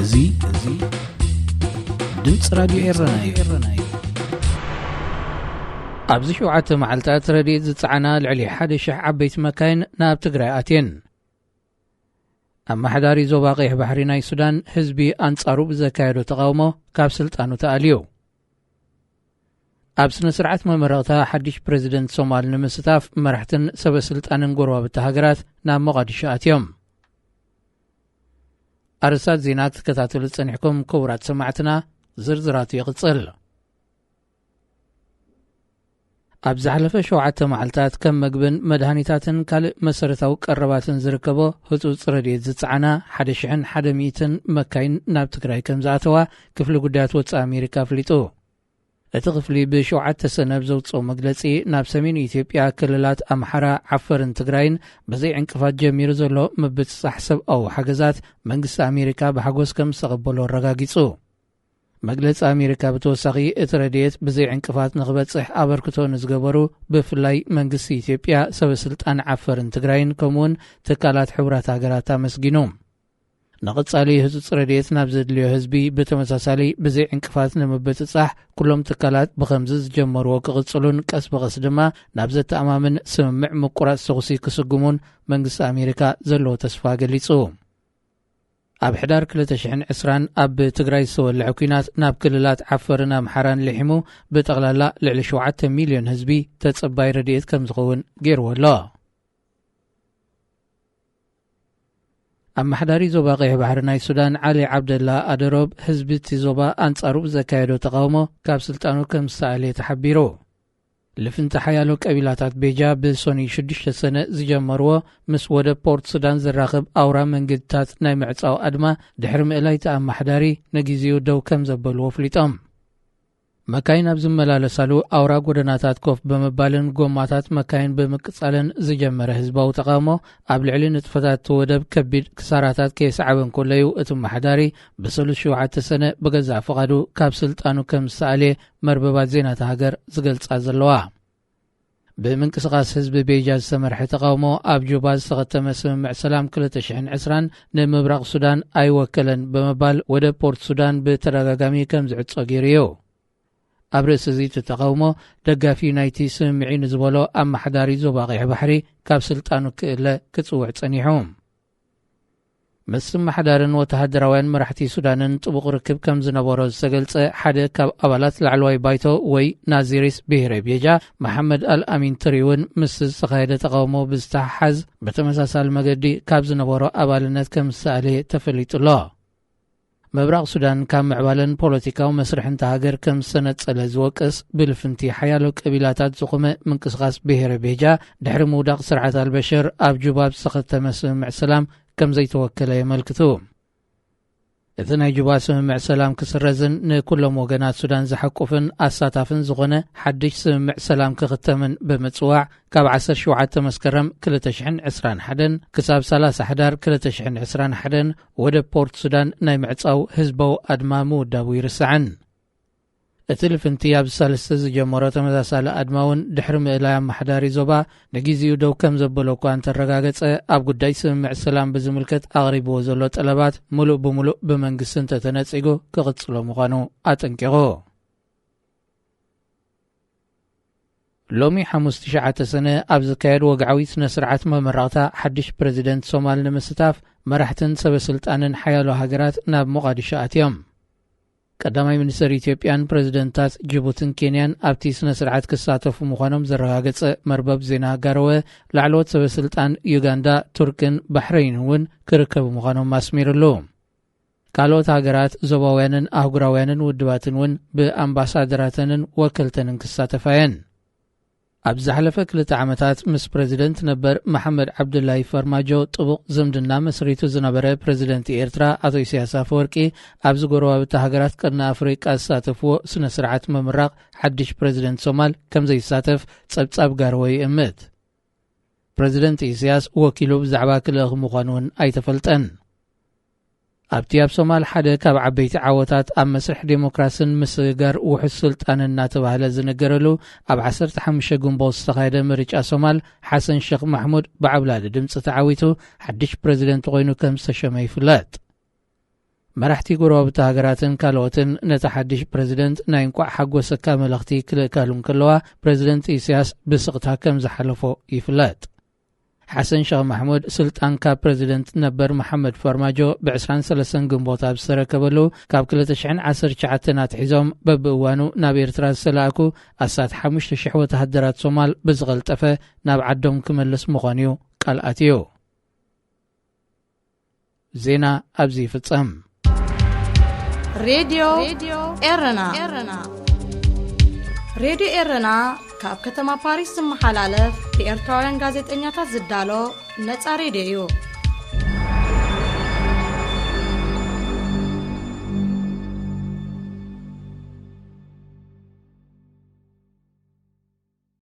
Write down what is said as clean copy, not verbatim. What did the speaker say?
እዙይ ድምጽ ራዲዮ ኤረናይ ኣብዚ 7 መዓልታት ረድኤት ዝጸዓና ልዕሊ 1,000 ዓበይቲ መካይን ናብ ትግራይ ኣትየን። ኣማሕዳሪ ዞባ ቀይሕ ባሕሪ ናይ ሱዳን ህዝቢ ኣንጻሩ ብዘካየዶ ተቃውሞ ካብ ስልጣኑ ተኣልዩ። ኣብ ስነ ስርዓት መመረቕታ ሓድሽ ፕሬዚደንት ሶማል ንምስታፍ መራሕትን ሰበስልጣንን ጎረባብቲ ሃገራት ናብ ሞቃዲሾ ኣትዮም። ኣርሳት ዜና ክትከታተሉ ጸኒሕኩም ክቡራት ሰማዕትና ዝርዝራቱ ይቕጽል። ኣብ ዝሓለፈ 7 መዓልታት ከም መግብን መድሃኒታትን ካልእ መሰረታዊ ቀረባትን ዝርከቦ ህጹጽ ረድኤት ዝጸዓና 1,100 መካይን ናብ ትግራይ ከም ዝኣተዋ ክፍሊ ጉዳያት ወጻኢ ኣሜሪካ ኣፍሊጡ። እቲ ክፍሊ ብ7 ሰነብ ዘውፅኦ መግለጺ ናብ ሰሜን ኢትዮጵያ ክልላት ኣምሓራ፣ ዓፈርን ትግራይን ብዘይ ዕንቅፋት ጀሚሩ ዘሎ ምብፅጻሕ ሰብኣዊ ሓገዛት መንግስቲ ኣሜሪካ ብሓጎስ ከም ዝተቐበሎ ኣረጋጊጹ። መግለጺ ኣሜሪካ ብተወሳኺ እቲ ረድኤት ብዘይ ዕንቅፋት ንኽበጽሕ ኣበርክቶ ንዝገበሩ ብፍላይ መንግስቲ ኢትዮጵያ፣ ሰበስልጣን ዓፈርን ትግራይን ከምኡውን ትካላት ሕቡራት ሃገራት ኣመስጊኑ። ንቕጻሊ ህጹጽ ረድኤት ናብ ዘድልዮ ህዝቢ ብተመሳሳሊ ብዘይ ዕንቅፋት ንምብፅጻሕ ኩሎም ትካላት ብኸምዚ ዝጀመርዎ ክቕጽሉን ቀስ በቐስ ድማ ናብ ዘተኣማምን ስምምዕ ምቁራጽ ተኹሲ ክስጉሙን መንግስቲ ኣሜሪካ ዘለዎ ተስፋ ገሊጹ። ኣብ ሕዳር 2020 ኣብ ትግራይ ዝተወልዐ ኩናት ናብ ክልላት ዓፈርን ኣምሓራን ልሒሙ ብጠቕላላ ልዕሊ 7 ሚልዮን ህዝቢ ተጸባይ ረድኤት ከም ዝኸውን ገይርዎ ኣሎ። ኣማሕዳሪ ዞባ ቀይሕ ባሕሪ ናይ ሱዳን ዓሊ ዓብደላ ኣደሮብ ህዝቢ እቲ ዞባ አንጻሩ ብዘካየዶ ተቃውሞ ካብ ስልጣኑ ከም ዝተኣልየ ተሓቢሩ። ልፍንቲ ሓያሎ ቀቢላታት ቤጃ ብሶኒ 6 ሰነ ዝጀመርዎ ምስ ወደ ፖርት ሱዳን ዝራኽብ ኣውራ መንገድታት ናይ ምዕጻው ኣድማ ድሕሪ ምእላይቲ ኣማሕዳሪ ንጊዜኡ ደው ከም ዘበልዎ ፍሊጦም። መካይን ኣብ ዝመላለሳሉ ኣውራ ጎደናታት ኮፍ ብምባልን ጎማታት መካይን ብምቅጻልን ዝጀመረ ህዝባዊ ተቃውሞ ኣብ ልዕሊ ንጥፈታት ወደብ ከቢድ ክሳራታት ከየሰዓበን ኮለዩ እቲ ኣማሕዳሪ ብ37 ሰነ ብገዛእ ፍቓዱ ካብ ስልጣኑ ከም ዝተኣልየ መርበባት ዜናታት ሃገር ዝገልጻ ዘለዋ። ብምንቅስቓስ ህዝቢ ቤጃ ዝተመርሐ ተቃውሞ ኣብ ጁባ ዝተኸተመ ስምምዕ ሰላም 2020 ንምብራቕ ሱዳን ኣይወከለን ብምባል ወደ ፖርት ሱዳን ብተደጋጋሚ ከም ዝዕጾ ገይሩ እዩ። ኣብ ርእሲ እዚ ተቃውሞ ደጋፊ ናይቲ ስምምዒ ንዝበሎ ኣማሕዳሪ ዞባ ቀይሕ ባሕሪ ካብ ስልጣኑ ክእለ ክጽውዕ ጸኒሑ። ምስ ኣማሕዳርን ወተሃደራውያን መራሕቲ ሱዳንን ጥቡቕ ርክብ ከም ዝነበሮ ዝተገልጸ ሓደ ካብ ኣባላት ላዕለዋይ ባይቶ ወይ ናዚሪስ ብሄረ ቤጃ መሐመድ አልአሚን ትሪውን ምስ ዝተኻየደ ተቃውሞ ብዝተሓሓዝ በተመሳሳሊ መገዲ ካብ ዝነበሮ ኣባልነት ከም ዝተኣልየ ተፈሊጡሎ። ምብራቕ ሱዳን ካብ ምዕባለን ፖለቲካዊ መስርሕን ሃገር ከም ዝተነጸለ ዝወቅስ ብልፍንቲ ሓያሎ ቀቢላታት ዝቖመ ምንቅስቓስ ብሄረ ቤጃ ድሕሪ ምውዳቕ ስርዓት አልበሽር ኣብ ጁባ ዝተኸተመ ስምምዕ ሰላም ከም ዘይተወከለ የመልክቱ። እቲ ናይ ጁባ ስምምዕ ሰላም ክስረዝን ንኩሎም ወገናት ሱዳን ዝሓቁፍን ኣሳታፍን ዝኾነ ሓድሽ ስምምዕ ሰላም ክኽተምን ብምጽዋዕ ካብ 17 መስከረም 2021 ክሳብ 30 ሕዳር 2021 ወደ ፖርት ሱዳን ናይ ምዕጻው ህዝባዊ ኣድማ ምውዳቡ ይርስዓን። እቲ ልፍንቲ ኣብ ሰለስተ ዝጀመሮ ተመሳሳሊ ኣድማውን ድሕሪ ምእላይ ኣማሕዳሪ ዞባ ንጊዜኡ ደው ከም ዘበሎ እኳ እንተረጋገጸ ኣብ ጉዳይ ስምምዕ ሰላም ብዝምልከት ኣቕሪብዎ ዘሎ ጠለባት ሙሉእ ብምሉእ ብመንግስቲ እንተተነጺጉ ክቕጽሎ ምዃኑ ኣጠንቂቑ። ሎሚ 5,000 ሰነ ኣብ ዝካየድ ወግዓዊ ስነ ስርዓት መመራቕታ ሓድሽ ፕሬዚደንት ሶማል ንምስታፍ መራሕትን ሰበስልጣንን ሓያሎ ሃገራት ናብ ሞቃዲሾ ኣትዮም። ቀዳማይ ሚኒስትር ኢትዮጵያን ፕሬዚደንታት ጅቡትን ኬንያን ኣብቲ ስነ ስርዓት ክሳተፉ ምዃኖም ዘረጋገጸ መርበብ ዜና ጋረወ ላዕለዎት ሰበስልጣን ዩጋንዳ፣ ቱርክን ባሕረይን እውን ክርከቡ ምዃኖም ኣስሚሩሉ። ካልኦት ሃገራት ዞባውያንን ኣህጉራውያንን ውድባትን እውን ብኣምባሳደራተንን ወከልተንን ክሳተፋየን። ኣብ ዝሓለፈ 2 ዓመታት ምስ ፕሬዚደንት ነበር መሐመድ ዓብዱላሂ ፈርማጆ ጥቡቕ ዝምድና መስሪቱ ዝነበረ ፕሬዚደንት ኤርትራ ኣቶ ኢሳያስ አፈወርቂ ኣብዚ ጎረባብቲ ሃገራት ቀርኒ ኣፍሪቃ ዝሳተፍዎ ስነ ስርዓት መምራቕ ሓድሽ ፕሬዚደንት ሶማል ከም ዘይሳተፍ ጸብጻብ ጋርወ ይእምት። ፕሬዚደንት ኢሳያስ ወኪሉ ብዛዕባ ክልእኽ ምዃኑ እውን ኣይተፈልጠን። ኣብቲ ኣብ ሶማል ሓደ ካብ ዓበይቲ ዓወታት ኣብ መስርሕ ዴሞክራሲን ምስጋር ውሕስ ስልጣን እናተባህለ ዝነገረሉ ኣብ 15 ግንቦት ዝተኻየደ ምርጫ ሶማል ሓሰን ሼክ ማሕሙድ ብዓብላሊ ድምፂ ተዓዊቱ ሓድሽ ፕሬዚደንት ኮይኑ ከም ዝተሸመ ይፍለጥ። መራሕቲ ጎረቤት ሃገራትን ካልኦትን ነቲ ሓድሽ ፕሬዚደንት ናይ እንቋዕ ሓጎሰካ መልእኽቲ ክልእካሉ ከለዋ ፕሬዚደንት ኢሳያስ ብስቕታ ከም ዝሓለፎ ይፍለጥ። ሓሰን ሼክ ማሕሙድ ስልጣን ካብ ፕሬዚደንት ነበር መሐመድ ፈርማጆ ብ23 ግንቦት ኣብ ዝተረከበሉ ካብ 2019 ኣትሒዞም በብእዋኑ ናብ ኤርትራ ዝሰላእኩ ኣሳት 5,000 ወተሃደራት ሶማል ብዝቐልጠፈ ናብ ዓዶም ክመልስ ምዃኑ እዩ ቃል ኣትዩ። ዜና ኣብዚ ይፍጸም። ሬድዮ ኤረና ሬድዮ ኤረና ካብ ከተማ ፓሪስ ዝመሓላለፍ ብኤርትራውያን ጋዜጠኛታት ዝዳሎ ነፃ ሬድዮ እዩ።